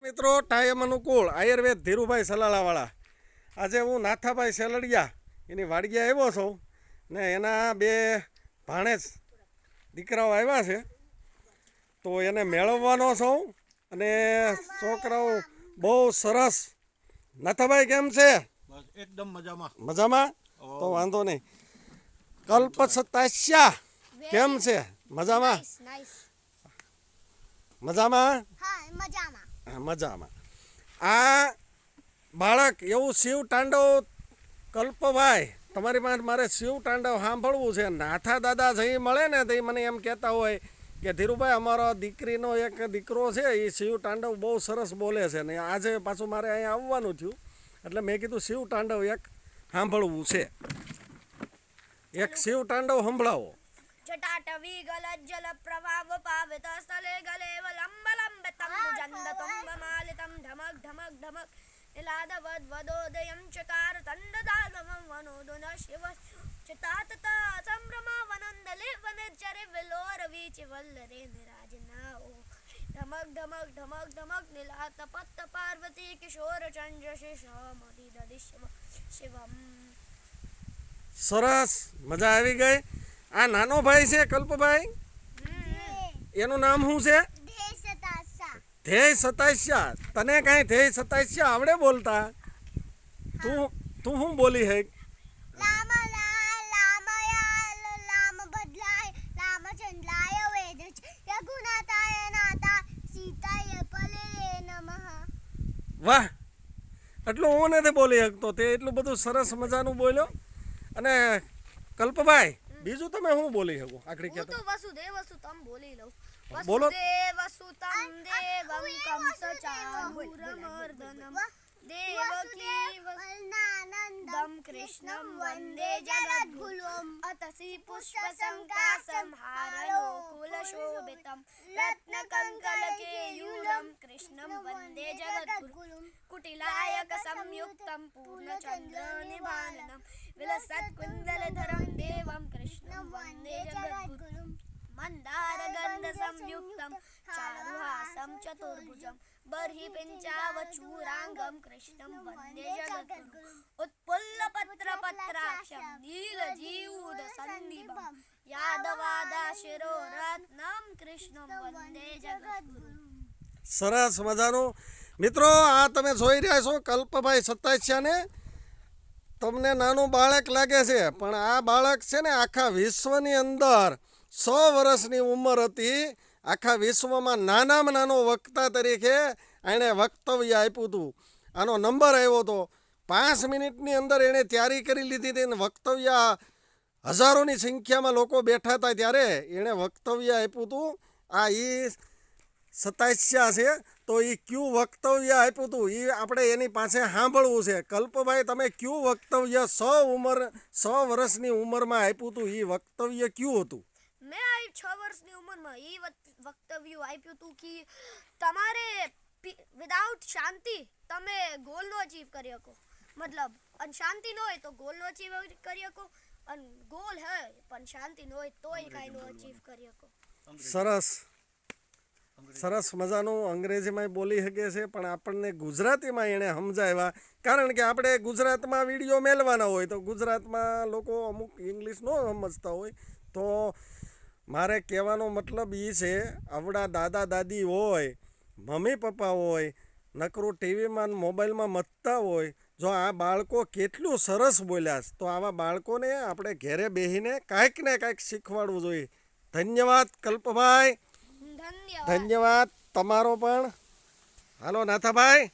મિત્રો ટાઈમ અનુકૂળ આયુર્વેદ ધીરુભાઈ સલાલાવાળા. આજે હું નાથાભાઈ સેલડિયા એની વાડીએ આવ્યો છું ને એના બે ભાણેજ દીકરાઓ આવ્યા છે તો એને મેળવવાનો છું અને છોકરાઓ બહુ સરસ. નાથાભાઈ કેમ છે? એકદમ મજામાં. મજામાં? તો વાંધો નહીં. કલ્પસતાસ્યા કેમ છે? મજામાં? મજામાં? મજામાં. આ બાળક એવું શિવ તાંડવ કલ્પભાઈ તમારી પાસે મારે શિવ તાંડવ સાંભળવું છે. નાથા દાદા જઈ મળે ને તો મને એમ કહેતા હોય કે ધીરુભાઈ અમારો દીકરીનો એક દીકરો છે એ શિવ તાંડવ બહુ સરસ બોલે છે ને આજે પાછું મારે અહીંયા આવવાનું થયું એટલે મેં કીધું શિવ તાંડવ એક સાંભળવું છે. એક શિવ તાંડવ સંભળાવો. जटाटवी गलज्जल प्रवाह पावित स्थले गलेव लंब लंब तम जंद तुम्ब मालितम धमक धमक धमक निलादवद वदोदयं चकार तंददानम वनोदन शिव चितातता संभ्रमा वनंदले वनचरे विलोर वीच वल्लरे निराजनाओ धमक धमक धमक धमक निलात पत्त पार्वती किशोर चंद्र शिशमदि ददिश्यम शिवम. સરસ, મજા આવી ગઈ. આ નાનો ભાઈ છે કલ્પભાઈ, એનું નામ શું છે? ધ્યેય સતાસ્યા. તને કઈ ધ્યેય સતાસ્યા આવડે બોલતા? તું શું બોલી હે? વાહ, એટલું હું નથી બોલી શકતો, તે એટલું બધું સરસ મજાનું બોલ્યો. અને કલ્પભાઈ બીજું તમે શું બોલી શકો? આખરી હું તો વસુદેવ સુતમ બોલી લઉં. બોલો. વસુદેવ સુતમ દેવમ કંસ ચાણૂરમર્દનમ દેવકી વસુદેવમ કૃષ્ણમ વંદે જગદ્ગુરુમ અતસી પુષ્પ સંકાસમ હારલો કુલશોભિતમ રત્નકંકલકેયુરમ કૃષ્ણમ વંદે જગદ્ગુરુમ कुटिलायक संयुक्तं पूर्णचंद्र निभाननं विलसत् कुंडलधरं देवं कृष्णं वंदे जगद्गुरुं मंदार गंध संयुक्तं चारुहासं चतुर्भुजं बर्हि पिंचावचूरांगं कृष्णं वंदे जगद्गुरुं उत्पुल्ल पत्र पत्राक्षं नीलजीवूद संदीपं यादवादा शिरोरत्नं कृष्णं वंदे जगद्गुरुं. સરસ મજાનું. મિત્રો આ તમે જોઈ રહ્યા છો કલ્પભાઈ સતાસ્યાને. તમને નાનું બાળક લાગે છે પણ આ બાળક છે ને આખા વિશ્વની અંદર 100 વર્ષની ઉંમર હતી. આખા વિશ્વમાં નાનામાં નાનો વક્તા તરીકે એણે વક્તવ્ય આપ્યું હતું. આનો નંબર આવ્યો હતો. 5 મિનિટની અંદર એણે તૈયારી કરી લીધી હતી અને વક્તવ્ય હજારોની સંખ્યામાં લોકો બેઠા હતા ત્યારે એણે વક્તવ્ય આપ્યું હતું. આ એ સતાસ્યા છે તો એ ક્યું વક્તવ્ય આપ્યું હતું એ આપણે એની પાસે સાંભળવું છે. કલ્પભાઈ તમે ક્યું વક્તવ્ય 100 વર્ષની ઉંમરમાં આપ્યું હતું એ વક્તવ્ય ક્યું હતું? મેં આ 6 વર્ષની ઉંમરમાં એ વક્તવ્ય આપ્યું હતું કે તમારે વિધાઉટ શાંતિ તમે ગોલ નો અચીવ કરી શકો. મતલબ અને શાંતિ ન હોય તો ગોલ નો અચીવ કરી શકો અને ગોલ હે પણ શાંતિ ન હોય તોય કાંઈ નો અચીવ કરી શકો. સરસ સરસ મજાનું અંગ્રેજીમાં બોલી શકે છે પણ આપણને ગુજરાતીમાં એણે સમજાવ્યા. કારણ કે આપણે ગુજરાતમાં વિડીયો મેળવાના હોય તો ગુજરાતમાં લોકો અમુક ઇંગ્લિશ ન સમજતા હોય તો મારે કહેવાનો મતલબ એ છે આવડા દાદા દાદી હોય, મમ્મી પપ્પા હોય, નકરું ટીવીમાં મોબાઈલમાં મથતા હોય, જો આ બાળકો કેટલું સરસ બોલ્યા તો આવા બાળકોને આપણે ઘેરે બેસીને કાંઈક ને કાંઈક શીખવાડવું જોઈએ. ધન્યવાદ કલ્પભાઈ. ધન્યવાદ તમારો પણ. હાલો નાથાભાઈ.